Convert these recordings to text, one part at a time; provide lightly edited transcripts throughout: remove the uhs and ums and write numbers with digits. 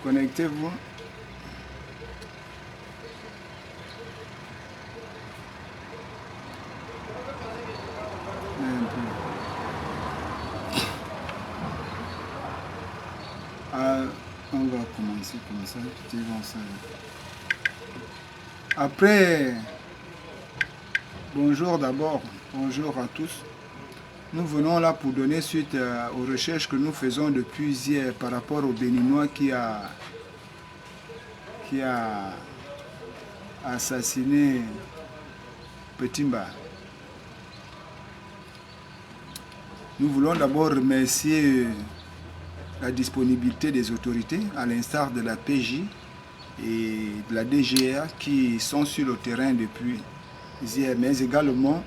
Connectez-vous. On va commencer comme ça. Après, bonjour d'abord. Bonjour à tous. Nous venons là pour donner suite aux recherches que nous faisons depuis hier par rapport au Béninois qui a assassiné Petimba. Nous voulons d'abord remercier la disponibilité des autorités, à l'instar de la PJ et de la DGA qui sont sur le terrain depuis hier, mais également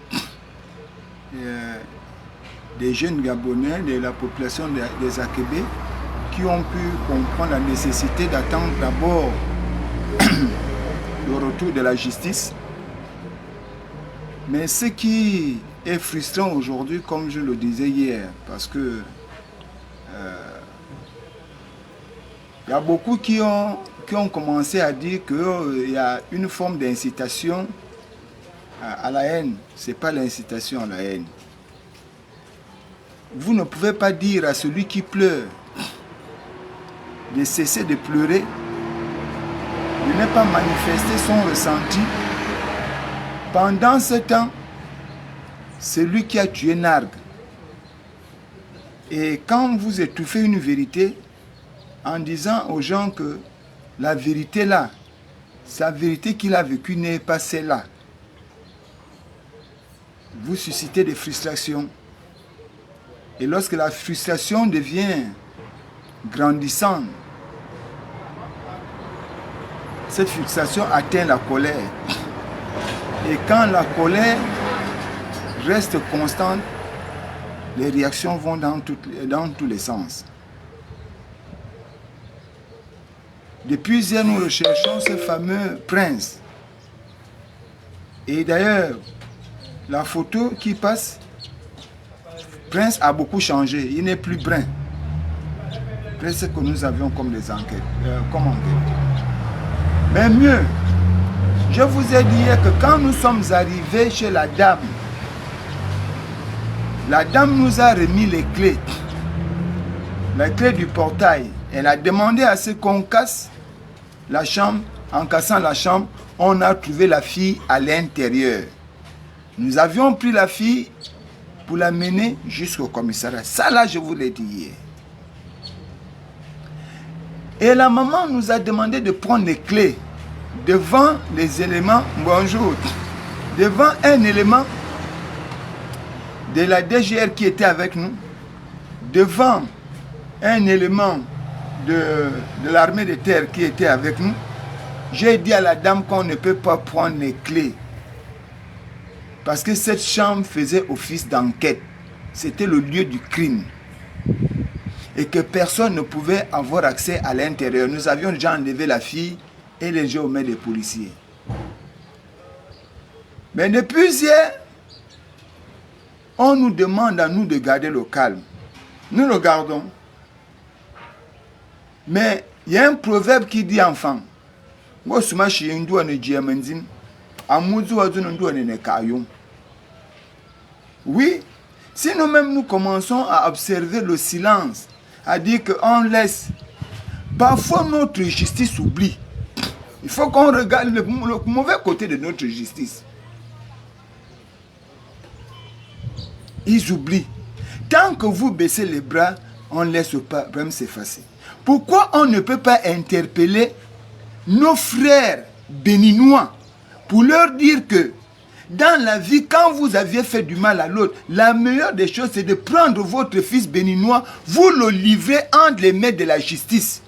des jeunes Gabonais de la population des Akébé qui ont pu comprendre la nécessité d'attendre d'abord le retour de la justice. Mais ce qui est frustrant aujourd'hui, comme je le disais hier, parce que il y a beaucoup qui ont commencé à dire qu'il y a une forme d'incitation à la haine. Ce n'est pas l'incitation à la haine. Vous ne pouvez pas dire à celui qui pleure de cesser de pleurer, de ne pas manifester son ressenti. Pendant ce temps, celui qui a tué Nargue. Et quand vous étouffez une vérité, en disant aux gens que la vérité là, sa vérité qu'il a vécue n'est pas celle-là, vous suscitez des frustrations. Et lorsque la frustration devient grandissante, cette frustration atteint la colère. Et quand la colère reste constante, les réactions vont dans tous les sens. Depuis hier, nous recherchons ce fameux prince. Et d'ailleurs, la photo qui passe, Prince a beaucoup changé. Il n'est plus brun. Après ce que nous avions comme des enquêtes, Mais mieux, je vous ai dit hier que quand nous sommes arrivés chez la dame nous a remis les clés du portail. Elle a demandé à ce qu'on casse la chambre. En cassant la chambre, on a trouvé la fille à l'intérieur. Nous avions pris la fille pour la mener jusqu'au commissariat. Ça là, je vous l'ai dit hier. Et la maman nous a demandé de prendre les clés devant les éléments, bonjour, devant un élément de la DGR qui était avec nous, devant un élément de l'armée de terre qui était avec nous. J'ai dit à la dame qu'on ne peut pas prendre les clés parce que cette chambre faisait office d'enquête. C'était le lieu du crime. Et que personne ne pouvait avoir accès à l'intérieur. Nous avions déjà enlevé la fille et les gens aux mains des policiers. Mais depuis hier, on nous demande à nous de garder le calme. Nous le gardons. Mais il y a un proverbe qui dit enfant. Oui, si nous-mêmes nous commençons à observer le silence, à dire qu'on laisse, parfois notre justice oublie. Il faut qu'on regarde le mauvais côté de notre justice. Ils oublient. Tant que vous baissez les bras, on laisse le problème s'effacer. Pourquoi on ne peut pas interpeller nos frères béninois pour leur dire que dans la vie, quand vous aviez fait du mal à l'autre, la meilleure des choses, c'est de prendre votre fils béninois, vous le livrez entre les mains de la justice.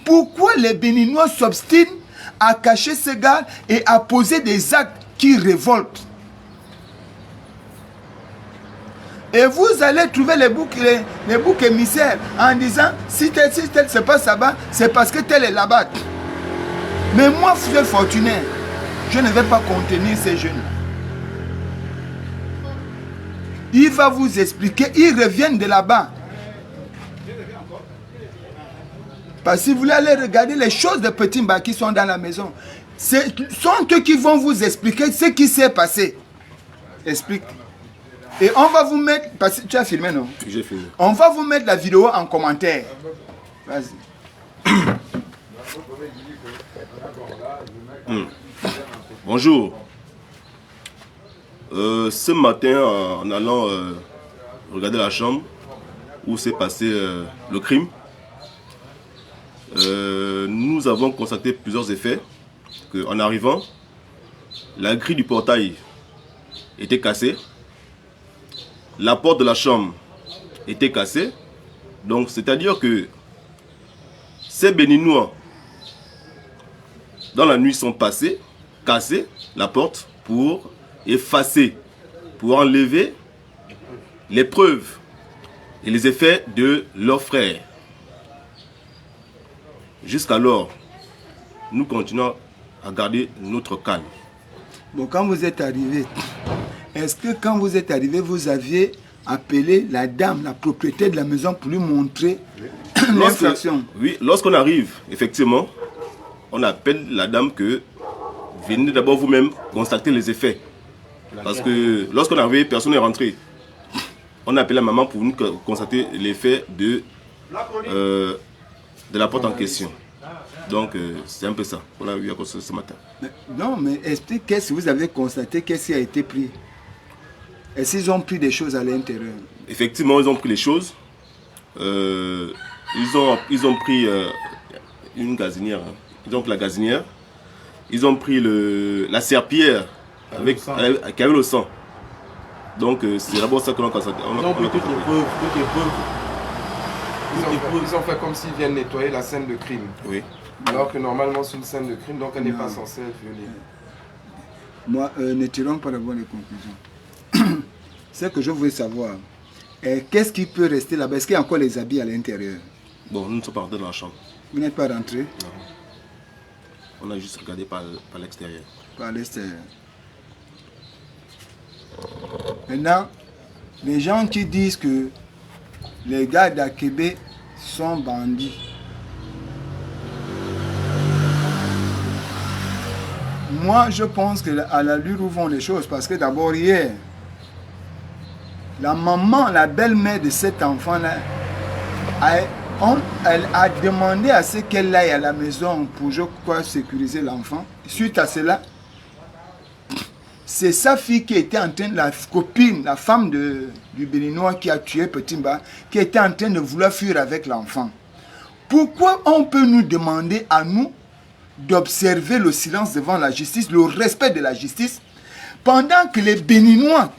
Pourquoi les Béninois s'obstinent à cacher ce gars et à poser des actes qui révoltent? Et vous allez trouver les boucs émissaires en disant si tel se passe là-bas, c'est parce que tel est là-bas. Mais moi, frère fortuné, je ne vais pas contenir ces jeunes. Il va vous expliquer, ils reviennent de là-bas. Parce que si vous voulez aller regarder les choses de Petit Mba qui sont dans la maison, ce sont eux qui vont vous expliquer ce qui s'est passé. Explique. Et on va vous mettre... Parce que tu as filmé, non? J'ai filmé. On va vous mettre la vidéo en commentaire. Vas-y. Bonjour. Ce matin, en allant regarder la chambre où s'est passé le crime, nous avons constaté plusieurs effets. En arrivant, la grille du portail était cassée, la porte de la chambre était cassée. Donc, c'est-à-dire que ces Béninois, dans la nuit, sont passés, cassés la porte pour effacer, pour enlever les preuves et les effets de leurs frères. Jusqu'alors, nous continuons à garder notre calme. Bon, quand vous êtes arrivé, est-ce que quand vous êtes arrivé, vous aviez appelé la dame, la propriétaire de la maison pour lui montrer l'infraction? Oui, lorsqu'on arrive, effectivement, on appelle la dame que venez d'abord vous-même constater les effets. Parce que lorsqu'on est arrivé, personne n'est rentré. On a appelé la maman pour nous constater l'effet de la porte en question. Donc, c'est un peu ça. On a eu à constater ce matin. Non, mais explique qu'est-ce que vous avez constaté, qu'est-ce qui a été pris. Est-ce qu'ils ont pris des choses à l'intérieur? Effectivement, ils ont pris les choses. Ils ont pris une gazinière. Hein. Ils ont pris la gazinière. Ils ont pris la serpillière qui avait le sang. Donc, c'est d'abord ça que l'on a constaté. Ils ont pris toutes les preuves. Ils ont fait comme s'ils viennent nettoyer la scène de crime. Oui. Alors que normalement c'est une scène de crime, donc elle n'est pas censée être violée. Moi, ne tirons pas de bonnes conclusions. Ce que je voulais savoir, qu'est-ce qui peut rester là-bas? Est-ce qu'il y a encore les habits à l'intérieur? Bon, nous ne sommes pas rentrés dans la chambre. Vous n'êtes pas rentré? Non. On a juste regardé par l'extérieur. Par l'extérieur. Maintenant, les gens qui disent que les gars d'Akébé sont bandits. Moi, je pense qu'à l'allure où vont les choses, parce que d'abord hier, la maman, la belle-mère de cet enfant-là, elle a demandé à ce qu'elle aille à la maison pour, je crois, sécuriser l'enfant. Suite à cela, c'est sa fille qui était en train, la copine, la femme du Béninois qui a tué Petit Mba, qui était en train de vouloir fuir avec l'enfant. Pourquoi on peut nous demander à nous d'observer le silence devant la justice, le respect de la justice, pendant que les Béninois,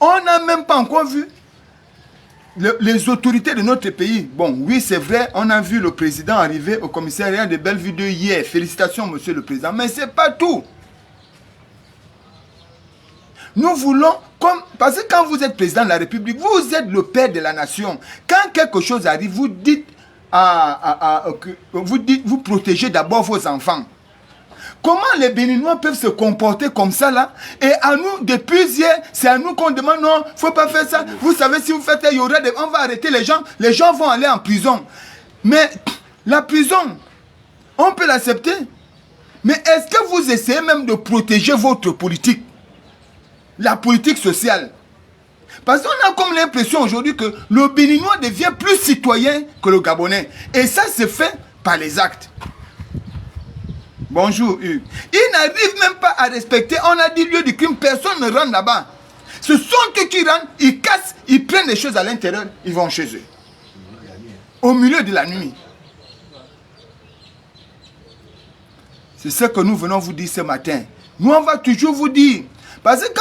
on n'a même pas encore vu les autorités de notre pays. Bon, oui, c'est vrai, on a vu le président arriver au commissariat de Bellevue de hier. Félicitations, monsieur le président, mais ce n'est pas tout. Nous voulons, parce que quand vous êtes président de la République, vous êtes le père de la nation. Quand quelque chose arrive, vous dites, vous protégez d'abord vos enfants. Comment les Béninois peuvent se comporter comme ça là? Et à nous, depuis hier, c'est à nous qu'on demande non, il ne faut pas faire ça. Vous savez, si vous faites ça, on va arrêter les gens vont aller en prison. Mais la prison, on peut l'accepter. Mais est-ce que vous essayez même de protéger votre politique? La politique sociale. Parce qu'on a comme l'impression aujourd'hui que le Béninois devient plus citoyen que le Gabonais. Et ça se fait par les actes. Bonjour Hugues. Ils n'arrivent même pas à respecter, on a dit lieu du crime, personne ne rentre là-bas. Ce sont eux qui rentrent, ils cassent, ils prennent les choses à l'intérieur, ils vont chez eux. Au milieu de la nuit. C'est ce que nous venons vous dire ce matin. Nous, on va toujours vous dire. Parce que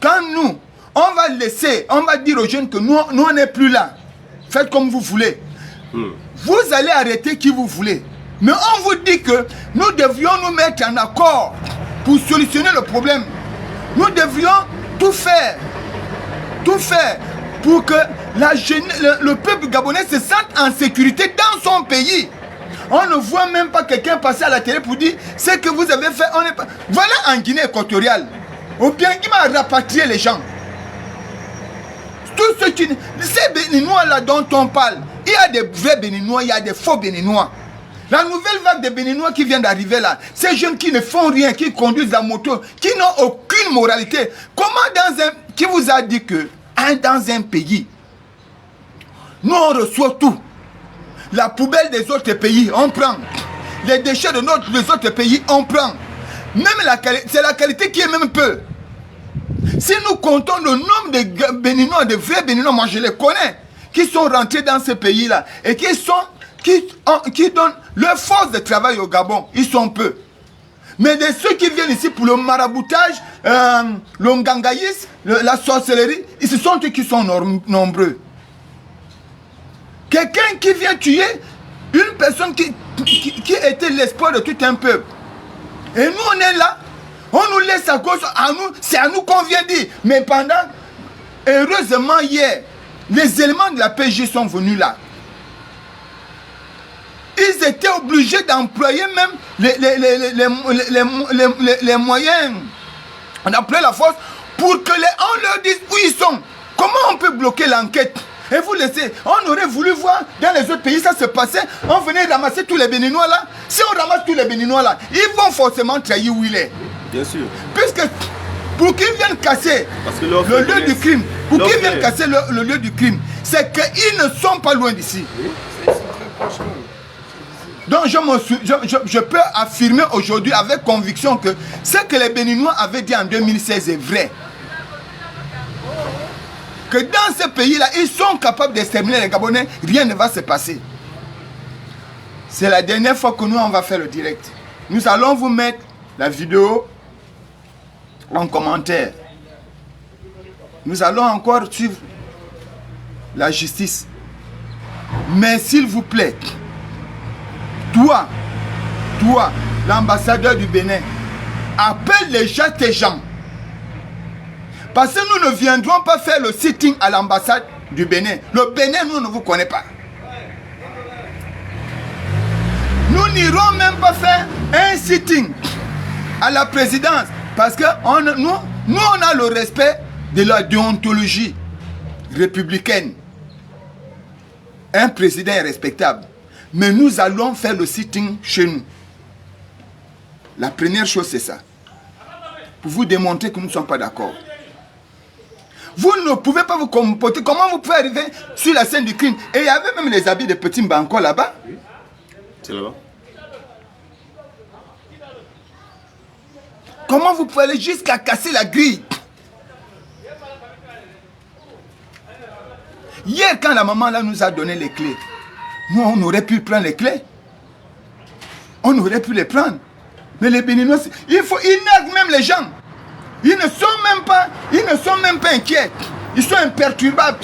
quand nous, on va laisser, on va dire aux jeunes que nous on n'est plus là. Faites comme vous voulez. Vous allez arrêter qui vous voulez. Mais on vous dit que nous devrions nous mettre en accord pour solutionner le problème. Nous devrions tout faire pour que le peuple gabonais se sente en sécurité dans son pays. On ne voit même pas quelqu'un passer à la télé pour dire ce que vous avez fait. On n'est pas... Voilà en Guinée équatoriale. Au bien qui m'a rapatrié les gens. Tous ceux qui... Ces Béninois-là dont on parle, il y a des vrais Béninois, il y a des faux Béninois. La nouvelle vague de Béninois qui vient d'arriver là, ces jeunes qui ne font rien, qui conduisent la moto, qui n'ont aucune moralité. Comment dans un... Qui vous a dit que dans un pays, nous on reçoit tout. La poubelle des autres pays, on prend. Les déchets des autres pays, on prend. Même c'est la qualité qui est même peu. Si nous comptons le nombre de Béninois, de vrais Béninois, moi je les connais, qui sont rentrés dans ce pays-là et qui donnent leur force de travail au Gabon, ils sont peu. Mais de ceux qui viennent ici pour le maraboutage, le ngangaïsme, la sorcellerie, ce sont eux qui sont nombreux. Quelqu'un qui vient tuer une personne qui était l'espoir de tout un peuple. Et nous on est là, on nous laisse à cause, c'est à nous qu'on vient dire. Mais heureusement hier, les éléments de la PJ sont venus là. Ils étaient obligés d'employer même les moyens, on appelait la force, pour que on leur dise où ils sont. Comment on peut bloquer l'enquête? Et vous laissez, on aurait voulu voir dans les autres pays ça se passait, on venait ramasser tous les Béninois là. Si on ramasse tous les Béninois là, ils vont forcément trahir où il est. Bien sûr. Puisque pour qu'ils viennent casser le lieu du crime, pour qu'ils viennent casser le lieu du crime, c'est qu'ils ne sont pas loin d'ici. Oui, c'est très proche même. Donc je peux affirmer aujourd'hui avec conviction que ce que les Béninois avaient dit en 2016 est vrai. Que dans ce pays-là, ils sont capables d'exterminer les Gabonais, rien ne va se passer. C'est la dernière fois que nous, on va faire le direct. Nous allons vous mettre la vidéo en commentaire. Nous allons encore suivre la justice. Mais s'il vous plaît, toi, l'ambassadeur du Bénin, appelle tes gens. Parce que nous ne viendrons pas faire le sitting à l'ambassade du Bénin. Le Bénin, nous ne vous connaissons pas. Nous n'irons même pas faire un sitting à la présidence. Parce que nous, on a le respect de la déontologie républicaine. Un président est respectable. Mais nous allons faire le sitting chez nous. La première chose, c'est ça. Pour vous démontrer que nous ne sommes pas d'accord. Vous ne pouvez pas vous comporter. Comment vous pouvez arriver sur la scène du crime? Et il y avait même les habits de petits Mbanko là-bas. C'est là-bas. Comment vous pouvez aller jusqu'à casser la grille? Hier, quand la maman là nous a donné les clés, nous on aurait pu prendre les clés. On aurait pu les prendre. Mais les Béninois, ils nagent même les gens. Ils ne sont même pas inquiets. Ils sont imperturbables.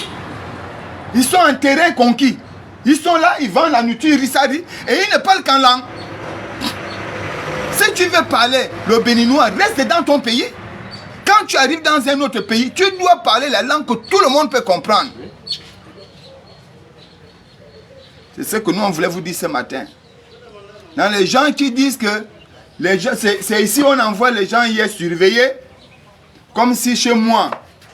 Ils sont en terrain conquis. Ils sont là, ils vendent la nourriture Rissari et ils ne parlent qu'en langue. Si tu veux parler le béninois, reste dans ton pays. Quand tu arrives dans un autre pays, tu dois parler la langue que tout le monde peut comprendre. C'est ce que nous on voulait vous dire ce matin. Dans les gens qui disent que c'est ici on envoie les gens hier surveiller. Comme si chez moi,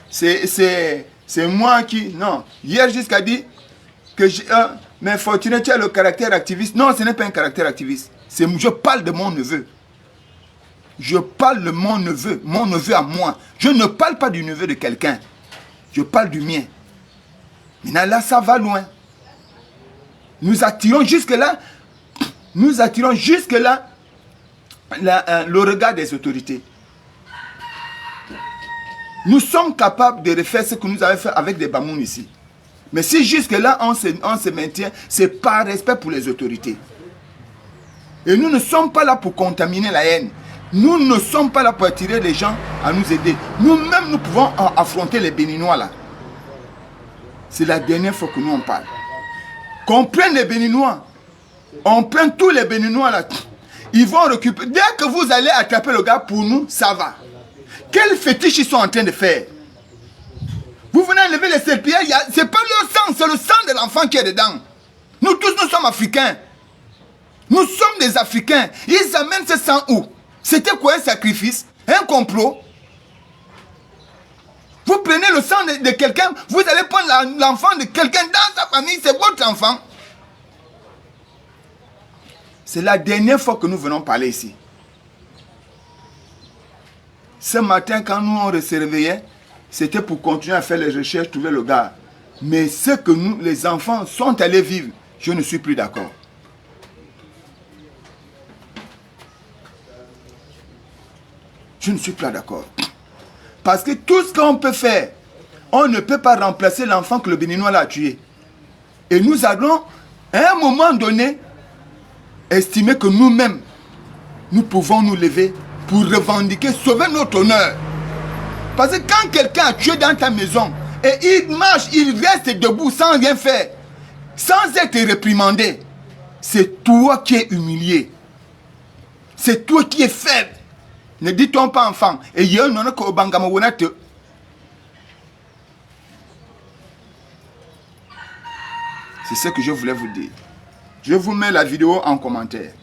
c'est moi qui... Non, hier jusqu'à dire que... mais Fortuné, tu as le caractère activiste. Non, ce n'est pas un caractère activiste. Je parle de mon neveu. Je parle de mon neveu à moi. Je ne parle pas du neveu de quelqu'un. Je parle du mien. Maintenant là, ça va loin. Nous attirons jusque-là le regard des autorités. Nous sommes capables de refaire ce que nous avons fait avec des Bamouns ici. Mais si jusque-là on se maintient, c'est par respect pour les autorités. Et nous ne sommes pas là pour contaminer la haine. Nous ne sommes pas là pour attirer les gens à nous aider. Nous-mêmes, nous pouvons affronter les Béninois là. C'est la dernière fois que nous on parle. Qu'on prenne les Béninois. On prend tous les Béninois là. Ils vont récupérer. Dès que vous allez attraper le gars pour nous, ça va. Quel fétiche ils sont en train de faire? Vous venez enlever les serpillères, c'est pas leur sang, c'est le sang de l'enfant qui est dedans. Nous tous, nous sommes africains. Nous sommes des Africains. Ils amènent ce sang où? C'était quoi un sacrifice? Un complot? Vous prenez le sang de quelqu'un, vous allez prendre l'enfant de quelqu'un dans sa famille, c'est votre enfant. C'est la dernière fois que nous venons parler ici. Ce matin, quand nous on se réveillait, c'était pour continuer à faire les recherches, trouver le gars. Mais ce que nous, les enfants, sont allés vivre, je ne suis plus d'accord. Je ne suis pas d'accord. Parce que tout ce qu'on peut faire, on ne peut pas remplacer l'enfant que le Béninois l'a tué. Et nous allons, à un moment donné, estimer que nous-mêmes, nous pouvons nous lever pour revendiquer, sauver notre honneur. Parce que quand quelqu'un a tué dans ta maison, et il marche, il reste debout sans rien faire, sans être réprimandé, c'est toi qui es humilié. C'est toi qui es faible. Ne dit-on pas enfant. Et il y a un nom au Bangamawonate. C'est ce que je voulais vous dire. Je vous mets la vidéo en commentaire.